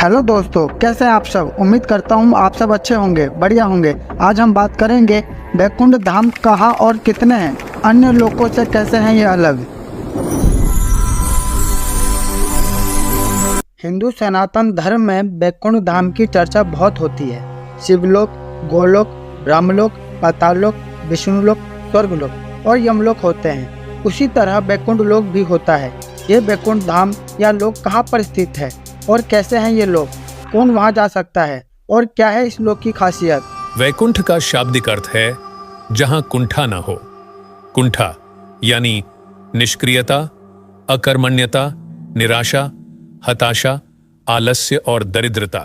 Hello दोस्तों, कैसे हैं आप सब। उम्मीद करता हूँ आप सब अच्छे होंगे, बढ़िया होंगे। आज हम बात करेंगे वैकुंठ धाम कहाँ और कितने हैं, अन्य लोकों से कैसे हैं ये अलग। हिंदू सनातन धर्म में वैकुंठ धाम की चर्चा बहुत होती है। शिवलोक, गोलोक, ब्रह्मलोक, पाताललोक, विष्णुलोक, स्वर्गलोक और यमलोक होते हैं। उसी तरह वैकुंठ लोक भी होता है। ये वैकुंठ धाम या लोक कहाँ पर स्थित है और कैसे हैं ये लोग, कौन वहां जा सकता है और क्या है इस लोक की खासियत। वैकुंठ का शाब्दिक अर्थ है जहां कुंठा न हो। कुंठा यानी निष्क्रियता, अकर्मण्यता, निराशा, हताशा, आलस्य और दरिद्रता।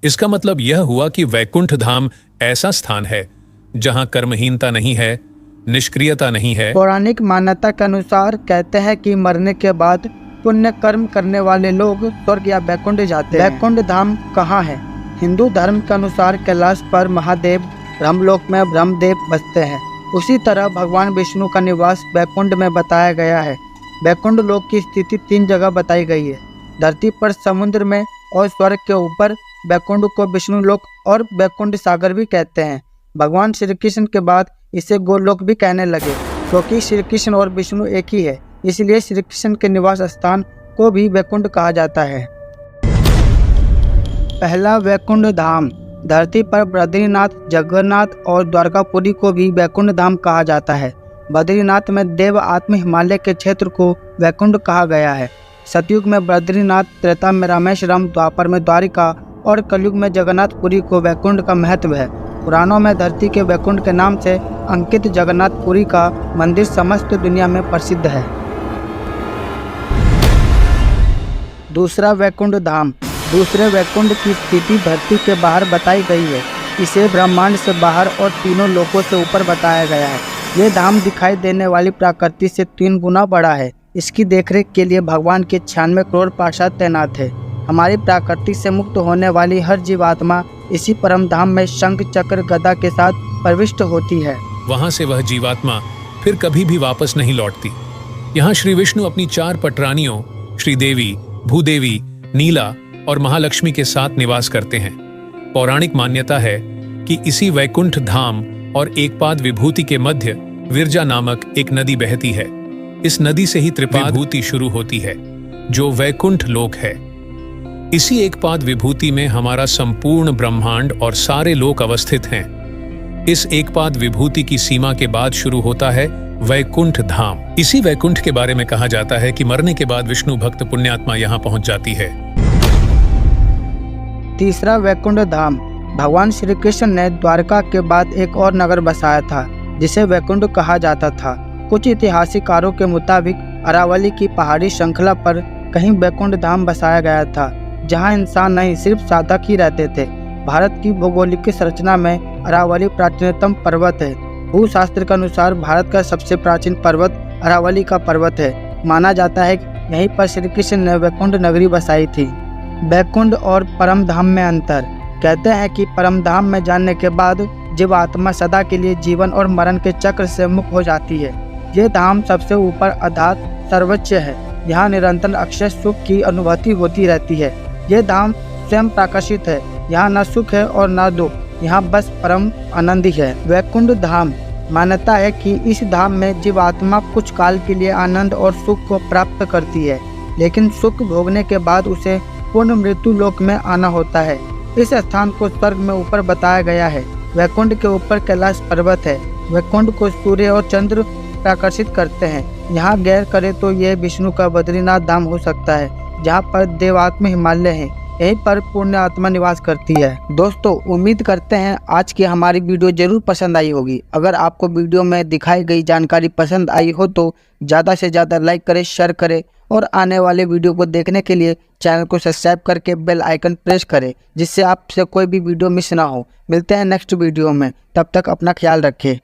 इसका मतलब यह हुआ कि वैकुंठ धाम ऐसा स्थान है जहां कर्महीनता नहीं है, निष्क्रियता नहीं है। पौराणिक मान्यता के अनुसार कहते हैं कि मरने के बाद पुण्य कर्म करने वाले लोग स्वर्ग या वैकुंठ जाते हैं। वैकुंठ धाम कहाँ है। हिंदू धर्म के अनुसार कैलाश पर महादेव, ब्रह्मलोक में ब्रह्मदेव बसते हैं। उसी तरह भगवान विष्णु का निवास वैकुंठ में बताया गया है। वैकुंठ लोक की स्थिति 3 जगह बताई गई है। धरती पर, समुद्र में और स्वर्ग के ऊपर। वैकुंठ को विष्णु लोक और वैकुंठ सागर भी कहते हैं। भगवान श्री कृष्ण के बाद इसे गोलोक भी कहने लगे, क्योंकि श्री कृष्ण और विष्णु एक ही है, इसलिए श्री कृष्ण के निवास स्थान को भी वैकुंठ कहा जाता है। पहला वैकुंठ धाम। धरती पर बद्रीनाथ, जगन्नाथ और द्वारकापुरी को भी वैकुंठ धाम कहा जाता है। बद्रीनाथ में देव आत्म हिमालय के क्षेत्र को वैकुंठ कहा गया है। सतयुग में बद्रीनाथ, त्रेता में रामेश्वरम, द्वापर में द्वारिका और कलयुग में जगन्नाथपुरी को वैकुंठ का महत्व है। पुराणों में धरती के वैकुंठ के नाम से अंकित जगन्नाथपुरी का मंदिर समस्त दुनिया में प्रसिद्ध है। दूसरा वैकुंठ धाम। दूसरे वैकुंठ की स्थिति धरती के बाहर बताई गई है। इसे ब्रह्मांड से बाहर और तीनों लोकों से ऊपर बताया गया है। ये धाम दिखाई देने वाली प्रकृति से 3 गुना बड़ा है। इसकी देखरेख के लिए भगवान के 96 करोड़ पार्षद तैनात है। हमारी प्रकृति से मुक्त होने वाली हर जीवात्मा इसी परम धाम में शंख, चक्र, गदा के साथ प्रविष्ट होती है। वहां से वह जीवात्मा फिर कभी भी वापस नहीं लौटती। यहाँ श्री विष्णु अपनी 4 पटरानियों श्रीदेवी, भूदेवी, नीला और महालक्ष्मी के साथ निवास करते हैं। पौराणिक मान्यता है कि इसी वैकुंठ धाम और एकपाद विभूति के मध्य विरजा नामक एक नदी बहती है। इस नदी से ही त्रिपाद विभूति शुरू होती है, जो वैकुंठ लोक है। इसी एकपाद विभूति में हमारा संपूर्ण ब्रह्मांड और सारे लोक अवस्थित हैं। इस एकपाद विभूति की सीमा के बाद शुरू होता है वैकुंठ धाम। इसी वैकुंठ के बारे में कहा जाता है कि मरने के बाद विष्णु भक्त पुण्यात्मा यहाँ पहुंच जाती है। तीसरा वैकुंठ धाम। भगवान श्री कृष्ण ने द्वारका के बाद एक और नगर बसाया था, जिसे वैकुंठ कहा जाता था। कुछ इतिहासकारों के मुताबिक अरावली की पहाड़ी श्रृंखला पर कहीं वैकुंठ धाम बसाया गया था, जहाँ इंसान नहीं सिर्फ साधक ही रहते थे। भारत की भौगोलिक संरचना में अरावली प्राचीनतम पर्वत है। भूशास्त्र के अनुसार भारत का सबसे प्राचीन पर्वत अरावली का पर्वत है। माना जाता है कि यहीं पर श्री कृष्ण ने वैकुंठ नगरी बसाई थी। वैकुंठ और परम धाम में अंतर। कहते हैं कि परम धाम में जाने के बाद जीवात्मा सदा के लिए जीवन और मरण के चक्र से मुक्त हो जाती है। ये धाम सबसे ऊपर अर्थात सर्वोच्च है। यहाँ निरंतर अक्षय सुख की अनुभूति होती रहती है। ये धाम स्वयं प्रकाशित है। यहाँ न सुख है और न दुख, यहाँ बस परम आनंद ही है। वैकुंठ धाम। मान्यता है कि इस धाम में जीवात्मा कुछ काल के लिए आनंद और सुख को प्राप्त करती है, लेकिन सुख भोगने के बाद उसे पूर्ण मृत्यु लोक में आना होता है। इस स्थान को स्वर्ग में ऊपर बताया गया है। वैकुंठ के ऊपर कैलाश पर्वत है। वैकुंठ को सूर्य और चंद्र प्रकाशित करते हैं। यहाँ गैर करे तो यह विष्णु का बद्रीनाथ धाम हो सकता है, जहाँ पर देवात्म हिमालय है। यहीं पर पुण्य आत्मा निवास करती है। दोस्तों, उम्मीद करते हैं आज की हमारी वीडियो जरूर पसंद आई होगी। अगर आपको वीडियो में दिखाई गई जानकारी पसंद आई हो तो ज़्यादा से ज़्यादा लाइक करें, शेयर करें और आने वाले वीडियो को देखने के लिए चैनल को सब्सक्राइब करके बेल आइकन प्रेस करें, जिससे आपसे कोई भी वीडियो मिस ना हो। मिलते हैं नेक्स्ट वीडियो में, तब तक अपना ख्याल रखें।